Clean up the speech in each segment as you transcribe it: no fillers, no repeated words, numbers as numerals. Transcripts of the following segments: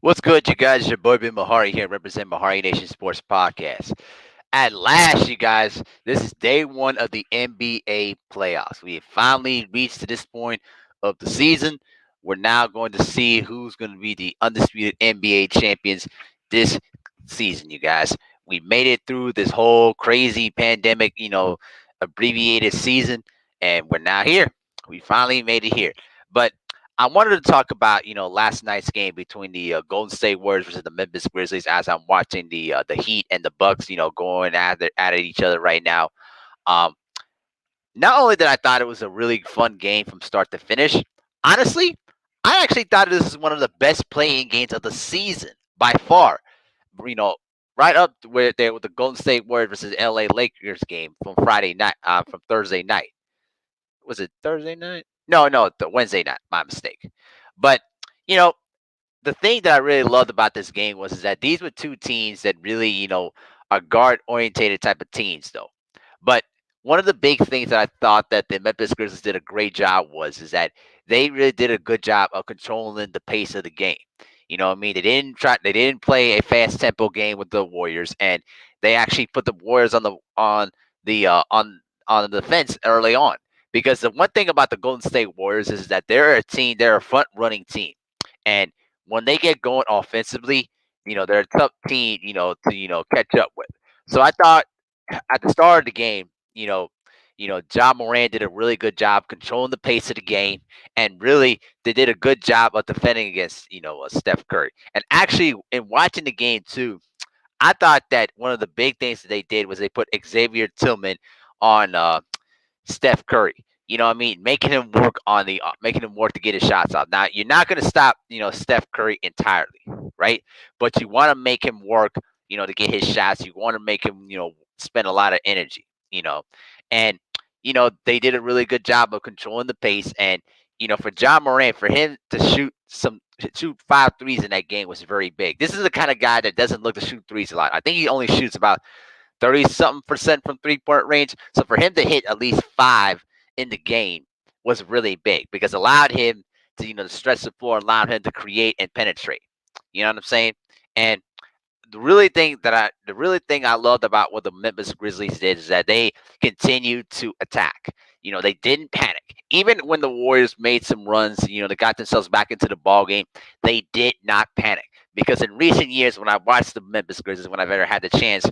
What's good, you guys? It's your boy Ben Mahari here, represent Mahari Nation Sports Podcast. At last, you guys, this is day one of the NBA playoffs. We have finally reached to this point of the season. We're now going to see who's going to be the undisputed NBA champions this season, you guys. We made it through this whole crazy pandemic, abbreviated season, and we're now here. We finally made it here. But I wanted to talk about last night's game between the Golden State Warriors versus the Memphis Grizzlies. As I'm watching the Heat and the Bucks, going at each other right now. Um, Not only did I thought it was a really fun game from start to finish, honestly, I actually thought this is one of the best playing games of the season by far. You know, right up where there with the Golden State Warriors versus LA Lakers game from Thursday night. Was it Thursday night? No, the Wednesday night. My mistake. But you know, the thing that I really loved about this game was is that these were two teams that really, are guard orientated type of teams though. But one of the big things that I thought that the Memphis Grizzlies did a great job was is that they really did a good job of controlling the pace of the game. You know what I mean? They didn't play a fast tempo game with the Warriors, and they actually put the Warriors on the defense early on. Because the one thing about the Golden State Warriors is that they're a front running team. And when they get going offensively, they're a tough team, to catch up with. So I thought at the start of the game, Ja Morant did a really good job controlling the pace of the game, and really they did a good job of defending against Steph Curry. And actually, in watching the game too, I thought that one of the big things that they did was they put Xavier Tillman on Steph Curry. You know what I mean? Making him work to get his shots off. Now you're not going to stop Steph Curry entirely, right? But you want to make him work, to get his shots. You want to make him spend a lot of energy, and they did a really good job of controlling the pace. And for John Morant, for him to shoot five threes in that game was very big. This is the kind of guy that doesn't look to shoot threes a lot. I think he only shoots about 30 something percent from 3 point range. So for him to hit at least five in the game was really big because it allowed him to, to stretch the floor, allowed him to create and penetrate. You know what I'm saying? And the really thing I loved about what the Memphis Grizzlies did is that they continued to attack. They didn't panic. Even when the Warriors made some runs, they got themselves back into the ball game, they did not panic. Because in recent years, when I watched the Memphis Grizzlies, when I've ever had the chance,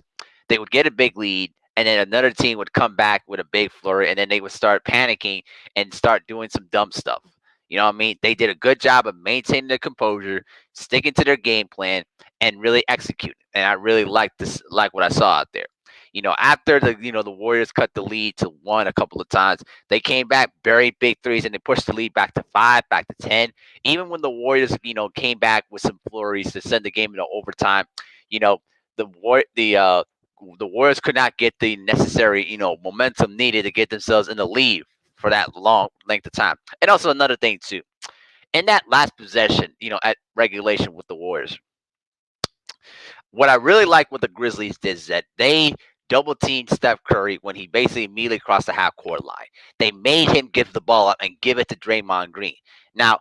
they would get a big lead, and then another team would come back with a big flurry, and then they would start panicking and start doing some dumb stuff. You know what I mean? They did a good job of maintaining their composure, sticking to their game plan, and really executing. And I really like what I saw out there. After the Warriors cut the lead to one a couple of times, they came back very big threes and they pushed the lead back to 5, back to 10. Even when the Warriors, came back with some flurries to send the game into overtime, you know, the war the Warriors could not get the necessary, momentum needed to get themselves in the lead for that long length of time. And also another thing too, in that last possession, at regulation with the Warriors, what I really like what the Grizzlies did is that they double teamed Steph Curry when he basically immediately crossed the half court line. They made him give the ball up and give it to Draymond Green. Now,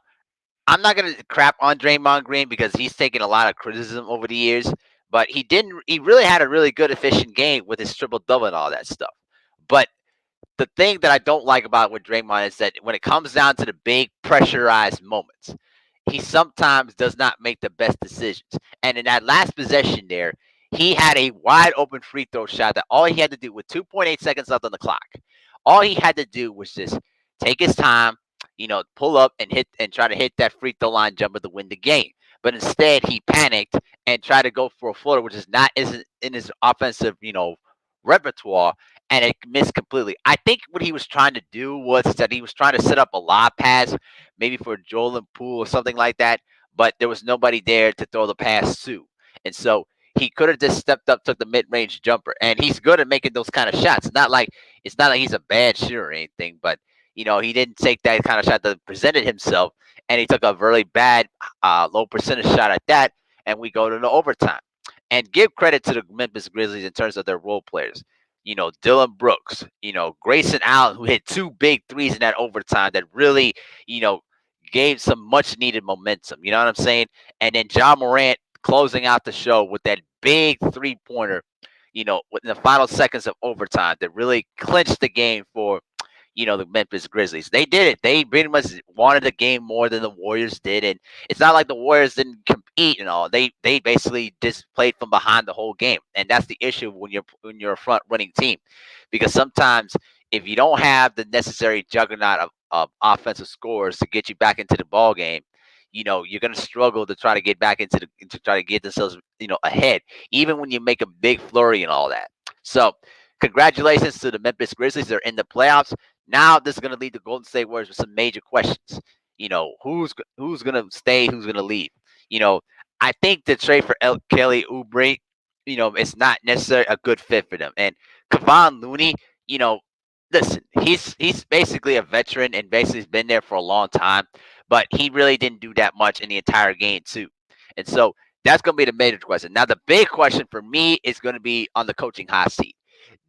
I'm not gonna crap on Draymond Green because he's taken a lot of criticism over the years, but he didn't. He really had a really good, efficient game with his triple double and all that stuff. But the thing that I don't like about with Draymond is that when it comes down to the big pressurized moments, he sometimes does not make the best decisions. And in that last possession there, he had a wide open free throw shot that all he had to do with 2.8 seconds left on the clock. All he had to do was just take his time, pull up and hit and try to hit that free throw line jumper to win the game. But instead, he panicked and tried to go for a floater, which isn't in his offensive, repertoire, and it missed completely. I think what he was trying to do was that he was trying to set up a lob pass, maybe for Joel and Poole or something like that, but there was nobody there to throw the pass to. And so he could have just stepped up, took the mid-range jumper, and he's good at making those kind of shots. It's not like he's a bad shooter or anything, but he didn't take that kind of shot that presented himself, and he took a really bad, low percentage shot at that, and we go to the overtime. And give credit to the Memphis Grizzlies in terms of their role players. Dylan Brooks, Grayson Allen, who hit two big threes in that overtime that really, you know, gave some much needed momentum. You know what I'm saying? And then Ja Morant closing out the show with that big 3-pointer, in the final seconds of overtime that really clinched the game for the Memphis Grizzlies. They did it. They pretty much wanted the game more than the Warriors did, and it's not like the Warriors didn't compete and all. They basically just played from behind the whole game, and that's the issue when you're a front running team, because sometimes if you don't have the necessary juggernaut of offensive scores to get you back into the ball game, you're going to struggle to try to get back to try to get themselves ahead, even when you make a big flurry and all that. So congratulations to the Memphis Grizzlies. They're in the playoffs. Now this is going to lead the Golden State Warriors with some major questions. Who's going to stay, who's going to leave. You know, I think the trade for Kelly Oubre, it's not necessarily a good fit for them. And Kevon Looney, you know, listen, he's basically a veteran and basically has been there for a long time, but he really didn't do that much in the entire game too. And so that's going to be the major question. Now the big question for me is going to be on the coaching hot seat.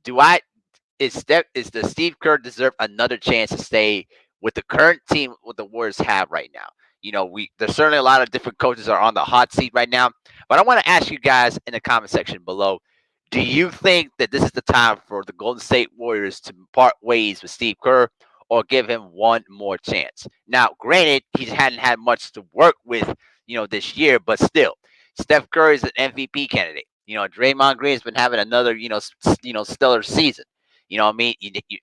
Do I is does Steve Kerr deserve another chance to stay with the current team what the Warriors have right now? There's certainly a lot of different coaches are on the hot seat right now, but I want to ask you guys in the comment section below. Do you think that this is the time for the Golden State Warriors to part ways with Steve Kerr or give him one more chance? Now, granted, he hadn't had much to work with, this year, but still, Steph Curry is an MVP candidate. Draymond Green has been having another, stellar season. You know what I mean?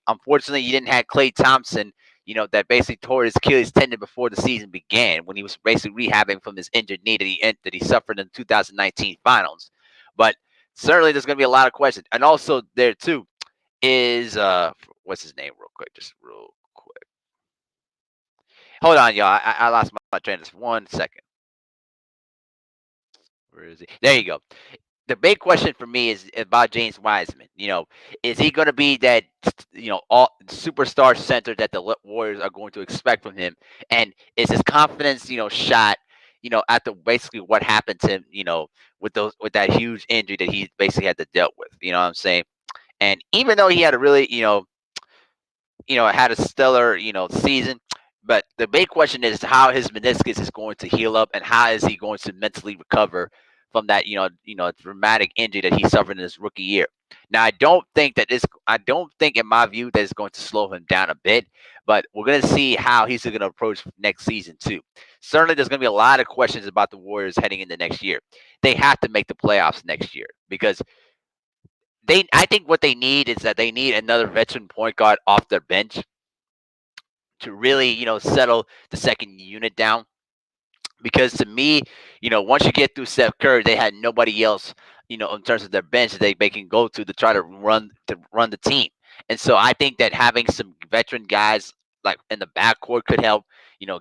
Unfortunately, you didn't have Klay Thompson, that basically tore his Achilles tendon before the season began when he was basically rehabbing from his injured knee that he suffered in the 2019 finals. But certainly there's going to be a lot of questions. And also there too is what's his name real quick, just real quick. Hold on, y'all. I lost my train of thought. 1 second. Where is he? There you go. The big question for me is about James Wiseman. Is he going to be that all superstar center that the Warriors are going to expect from him? And is his confidence shot? After basically what happened to him, with that huge injury that he basically had to deal with. You know what I'm saying? And even though he had a really had a stellar, season. But the big question is how his meniscus is going to heal up and how is he going to mentally recover from that, dramatic injury that he suffered in his rookie year. Now, I don't think in my view that it's going to slow him down a bit, but we're going to see how he's going to approach next season too. Certainly, there's going to be a lot of questions about the Warriors heading into next year. They have to make the playoffs next year because I think what they need is that they need another veteran point guard off their bench to really, settle the second unit down. Because to me, once you get through Steph Curry, they had nobody else, in terms of their bench that they can go to try to run the team. And so I think that having some veteran guys like in the backcourt could help.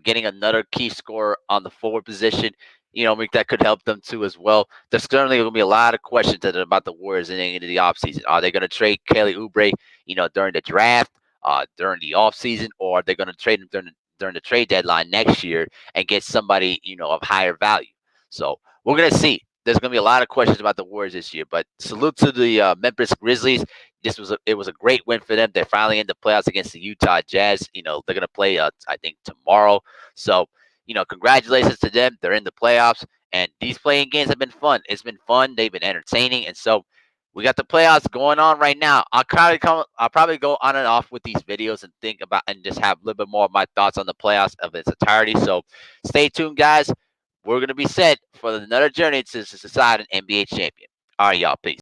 Getting another key scorer on the forward position, that could help them too as well. There's certainly going to be a lot of questions about the Warriors into the offseason. Are they going to trade Kelly Oubre, during the draft, during the offseason, or are they going to trade him during the trade deadline next year and get somebody, of higher value? So we're going to see. There's going to be a lot of questions about the Warriors this year, but salute to the Memphis Grizzlies. It was a great win for them. They're finally in the playoffs against the Utah Jazz. They're going to play, I think, tomorrow. So, congratulations to them. They're in the playoffs, and these playing games have been fun. It's been fun. They've been entertaining, and so we got the playoffs going on right now. I'll probably go on and off with these videos and think about and just have a little bit more of my thoughts on the playoffs of its entirety. So, stay tuned, guys. We're gonna be set for another journey to decide an NBA champion. All right, y'all. Peace.